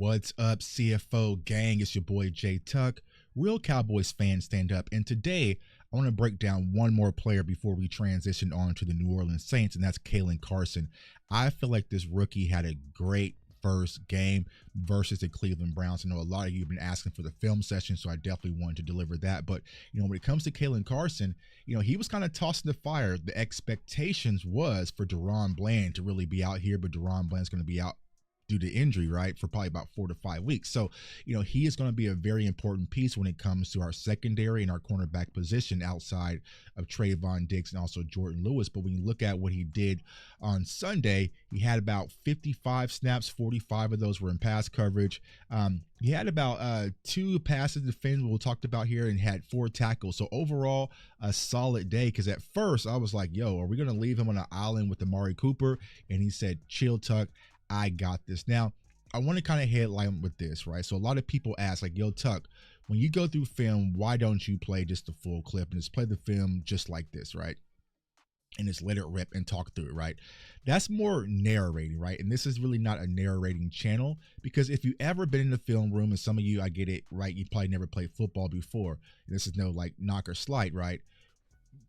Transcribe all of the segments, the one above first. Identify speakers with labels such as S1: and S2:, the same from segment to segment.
S1: What's up, CFO gang? It's your boy Jay Tuck. Real Cowboys fans stand up. And today, I want to break down one more player before we transition on to the New Orleans Saints, and that's Caelen Carson. I feel like this rookie had a great first game versus the Cleveland Browns. I know a lot of you have been asking for the film session, so I definitely wanted to deliver that. But, when it comes to Caelen Carson, he was kind of tossed in the fire. The expectations was for Daron Bland to really be out here, but Daron Bland's going to be out due to injury, right, for probably about 4 to 5 weeks. So, he is going to be a very important piece when it comes to our secondary and our cornerback position outside of Trayvon Diggs and also Jordan Lewis. But when you look at what he did on Sunday, he had about 55 snaps, 45 of those were in pass coverage. He had about 2 passes defended, we'll talk about here, and had 4 tackles. So overall, a solid day, because at first I was like, yo, are we going to leave him on an island with Amari Cooper? And he said, chill, Tuck, I got this. Now, I want to kind of headline with this, right? So a lot of people ask, like, yo, Tuck, when you go through film, why don't you play just the full clip and just play the film just like this, right? And just let it rip and talk through it, right? That's more narrating, right? And this is really not a narrating channel, because if you ever been in the film room, and some of you, I get it, right? You probably never played football before. And this is no like knock or slight, right?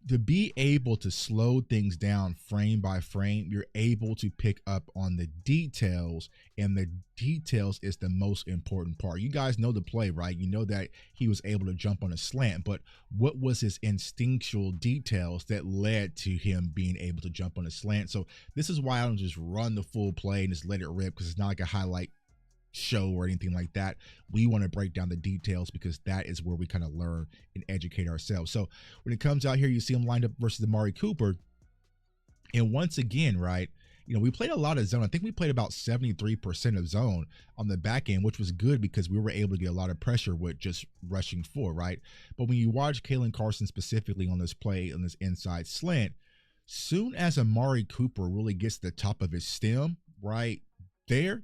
S1: To be able to slow things down frame by frame, you're able to pick up on the details, and the details is the most important part. You guys know the play, right? You know that he was able to jump on a slant, but what was his instinctual details that led to him being able to jump on a slant? So this is why I don't just run the full play and just let it rip, because it's not like a highlight show or anything like that. We want to break down the details, because that is where we kind of learn and educate ourselves. So when it comes out here, you see him lined up versus Amari Cooper, and once again, right, we played a lot of zone. I think we played about 73% of zone on the back end, which was good because we were able to get a lot of pressure with just rushing forward, right? But when you watch Caelen Carson specifically on this play, on this inside slant, soon as Amari Cooper really gets to the top of his stem right there,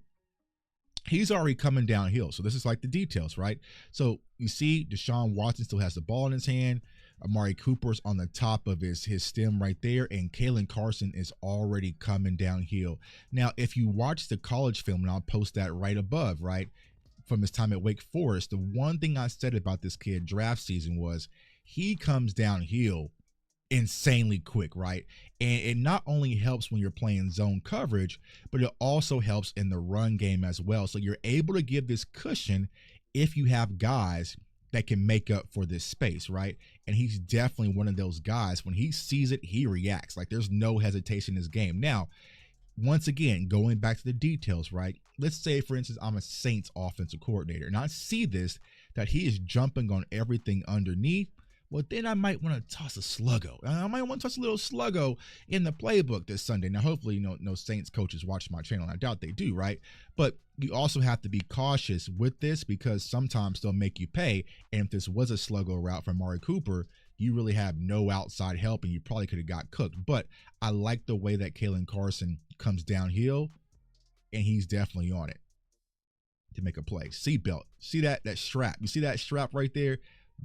S1: he's already coming downhill. So this is like the details, right? So you see Deshaun Watson still has the ball in his hand. Amari Cooper's on the top of his stem right there, and Caelen Carson is already coming downhill. Now, if you watch the college film, and I'll post that right above, right, from his time at Wake Forest, the one thing I said about this kid draft season was he comes downhill insanely quick, right? And it not only helps when you're playing zone coverage, but it also helps in the run game as well. So you're able to give this cushion if you have guys that can make up for this space, right? And he's definitely one of those guys. When he sees it, he reacts. Like, there's no hesitation in this game. Now, once again, going back to the details, right? Let's say, for instance, I'm a Saints offensive coordinator, and I see this, that he is jumping on everything underneath. Well, then I might want to toss a sluggo. I might want to toss a little sluggo in the playbook this Sunday. Now, hopefully, no Saints coaches watch my channel. I doubt they do, right? But you also have to be cautious with this, because sometimes they'll make you pay. And if this was a sluggo route from Amari Cooper, you really have no outside help, and you probably could have got cooked. But I like the way that Caelen Carson comes downhill, and he's definitely on it to make a play. Seatbelt. See that strap? You see that strap right there?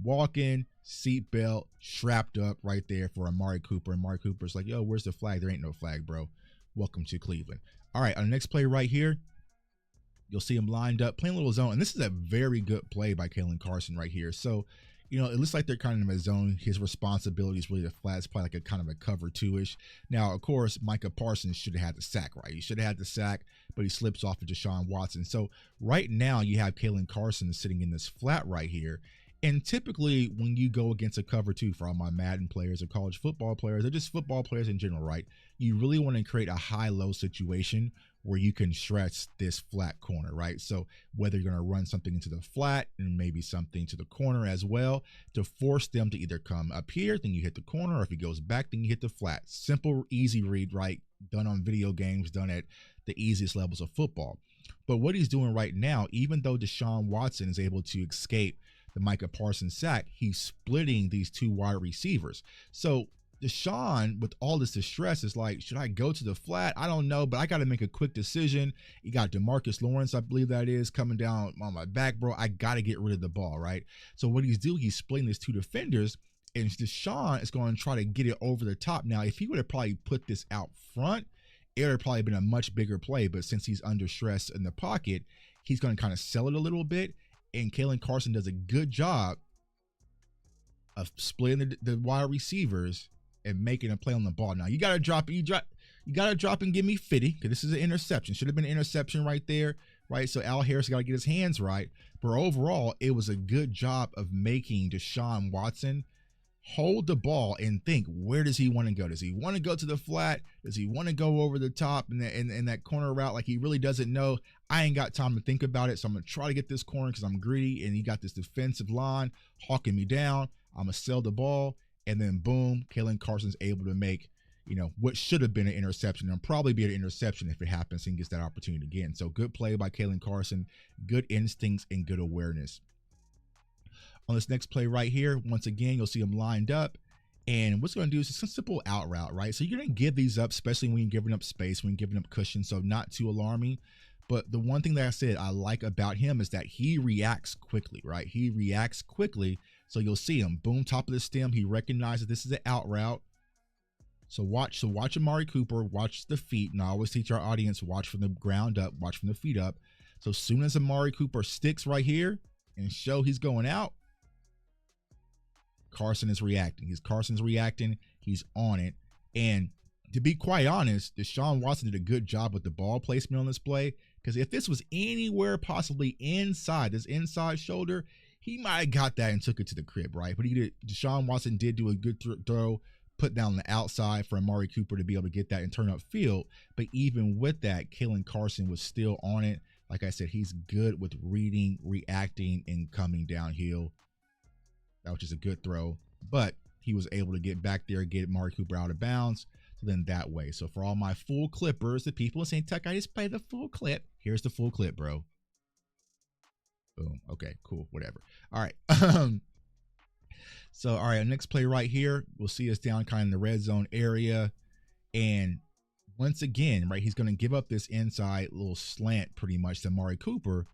S1: Walking, seatbelt, strapped up right there for Amari Cooper. Amari Cooper's like, yo, where's the flag? There ain't no flag, bro. Welcome to Cleveland. All right, on the next play right here, you'll see him lined up, playing a little zone. And this is a very good play by Caelen Carson right here. So, it looks like they're kind of in a zone. His responsibility is really to flat. It's probably like a kind of a cover 2-ish. Now, of course, Micah Parsons should have had the sack, right? He should have had the sack, but he slips off to Deshaun Watson. So right now you have Caelen Carson sitting in this flat right here. And typically when you go against a cover 2, for all my Madden players or college football players, or just football players in general, right? You really want to create a high-low situation where you can stretch this flat corner, right? So whether you're going to run something into the flat and maybe something to the corner as well, to force them to either come up here, then you hit the corner, or if he goes back, then you hit the flat. Simple, easy read, right? Done on video games, done at the easiest levels of football. But what he's doing right now, even though Deshaun Watson is able to escape the Micah Parsons sack, he's splitting these 2 wide receivers. So Deshaun, with all this distress, is like, should I go to the flat? I don't know, but I got to make a quick decision. You got DeMarcus Lawrence, I believe that is, coming down on my back, bro. I got to get rid of the ball, right? So what he's doing, he's splitting these 2 defenders, and Deshaun is going to try to get it over the top. Now, if he would have probably put this out front, it would have probably been a much bigger play, but since he's under stress in the pocket, he's going to kind of sell it a little bit. And Caelen Carson does a good job of splitting the wide receivers and making a play on the ball. Now you got to drop it. You got to drop and give me 50 because this is an interception. Should have been an interception right there, right? So Al Harris got to get his hands right. But overall, it was a good job of making Deshaun Watson hold the ball and think, where does he want to go? Does he want to go to the flat? Does he want to go over the top in that corner route? Like, he really doesn't know. I ain't got time to think about it, so I'm going to try to get this corner because I'm greedy, and he got this defensive line hawking me down. I'm going to sell the ball, and then boom, Caelen Carson's able to make, what should have been an interception, and probably be an interception if it happens and gets that opportunity again. So good play by Caelen Carson, good instincts and good awareness. On this next play right here, once again, you'll see him lined up. And what's going to do is just a simple out route, right? So you're going to give these up, especially when you're giving up space, when you're giving up cushion. So not too alarming. But the one thing that I said I like about him is that he reacts quickly, right? He reacts quickly. So you'll see him, boom, top of the stem. He recognizes this is an out route. So watch Amari Cooper, watch the feet. And I always teach our audience, watch from the ground up, watch from the feet up. So as soon as Amari Cooper sticks right here and show he's going out, Carson is reacting. Carson's reacting. He's on it. And to be quite honest, Deshaun Watson did a good job with the ball placement on this play, because if this was anywhere possibly inside, this inside shoulder, he might have got that and took it to the crib, right? But Deshaun Watson did do a good throw, put down the outside for Amari Cooper to be able to get that and turn upfield. But even with that, Caelen Carson was still on it. Like I said, he's good with reading, reacting, and coming downhill. That was just a good throw, but he was able to get back there, get Amari Cooper out of bounds. So then that way. So for all my full clippers, the people saying, Tuck, I just play the full clip. Here's the full clip, bro. Boom. Okay, cool. Whatever. All right. So, all right, our next play right here, we'll see us down kind of in the red zone area. And once again, right, he's going to give up this inside little slant pretty much to Amari Cooper.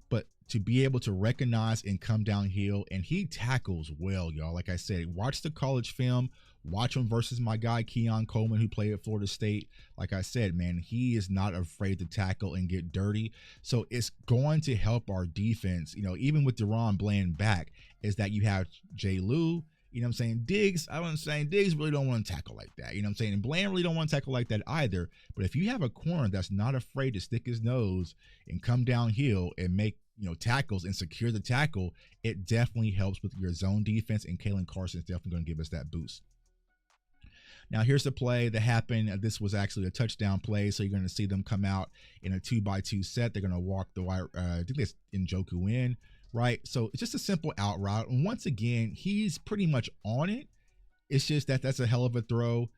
S1: But to be able to recognize and come downhill, and he tackles well, y'all. Like I said, watch the college film, watch him versus my guy Keon Coleman, who played at Florida State. Like I said, man, he is not afraid to tackle and get dirty. So it's going to help our defense, even with Daron Bland back, is that you have Jay Lou. Diggs, Diggs really don't want to tackle like that. And Bland really don't want to tackle like that either. But if you have a corner that's not afraid to stick his nose and come downhill and make, tackles and secure the tackle, it definitely helps with your zone defense. And Caelen Carson is definitely going to give us that boost. Now, here's the play that happened. This was actually a touchdown play. So you're going to see them come out in a 2x2 set. They're going to walk the wire. I think that's Njoku in. Right, so it's just a simple out route, and once again, he's pretty much on it. It's just that's a hell of a throw.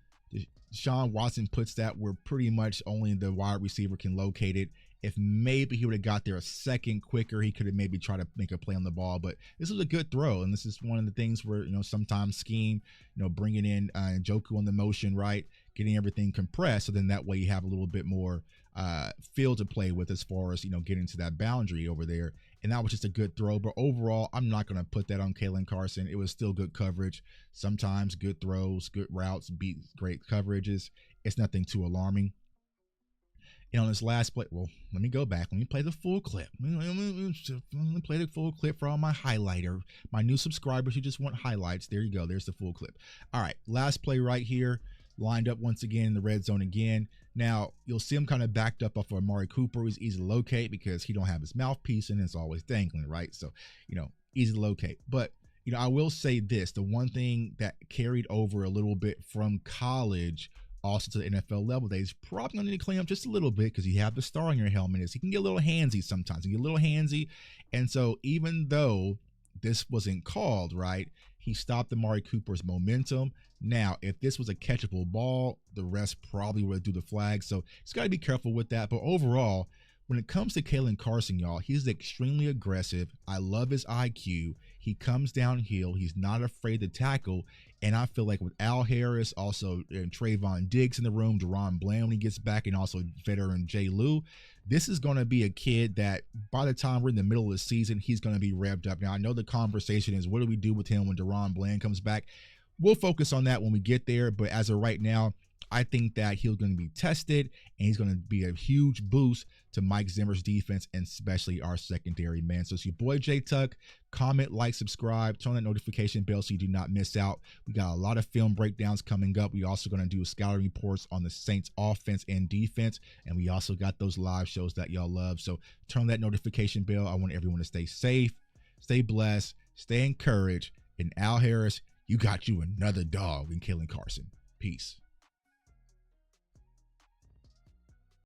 S1: Deshaun Watson puts that where pretty much only the wide receiver can locate it. If maybe he would have got there a second quicker, he could have maybe tried to make a play on the ball. But this was a good throw, and this is one of the things where sometimes scheme, bringing in Njoku on the motion, right, getting everything compressed, so then that way you have a little bit more field to play with as far as getting to that boundary over there. And that was just a good throw. But overall, I'm not going to put that on Caelen Carson. It was still good coverage. Sometimes good throws, good routes beat great coverages. It's nothing too alarming. And on this last play, well, let me go back. Let me play the full clip. Let me play the full clip for all my highlighter, my new subscribers who just want highlights. There you go. There's the full clip. All right, last play right here. Lined up once again in the red zone again. Now, you'll see him kind of backed up off of Amari Cooper. He's easy to locate because he don't have his mouthpiece and it's always dangling, right? So, easy to locate. But, I will say this. The one thing that carried over a little bit from college also to the NFL level, that he's probably going to need to clean up just a little bit because you have the star on your helmet, is he can get a little handsy sometimes. He can get a little handsy. And so even though this wasn't called, right, he stopped Amari Cooper's momentum. Now, if this was a catchable ball, the rest probably would do the flag. So he's got to be careful with that. But overall, when it comes to Caelen Carson, y'all, he's extremely aggressive. I love his IQ. He comes downhill. He's not afraid to tackle. And I feel like with Al Harris, also and Trayvon Diggs in the room, Daron Bland when he gets back, and also veteran Jay Lou, this is going to be a kid that by the time we're in the middle of the season, he's going to be revved up. Now, I know the conversation is, what do we do with him when Daron Bland comes back? We'll focus on that when we get there. But as of right now, I think that he's going to be tested, and he's going to be a huge boost to Mike Zimmer's defense, and especially our secondary, man. So it's your boy J Tuck. Comment, like, subscribe, turn on that notification bell so you do not miss out. We got a lot of film breakdowns coming up. We also going to do scouting reports on the Saints offense and defense, and we also got those live shows that y'all love. So turn on that notification bell. I want everyone to stay safe, stay blessed, stay encouraged. And Al Harris, you got you another dog in Caelen Carson. Peace.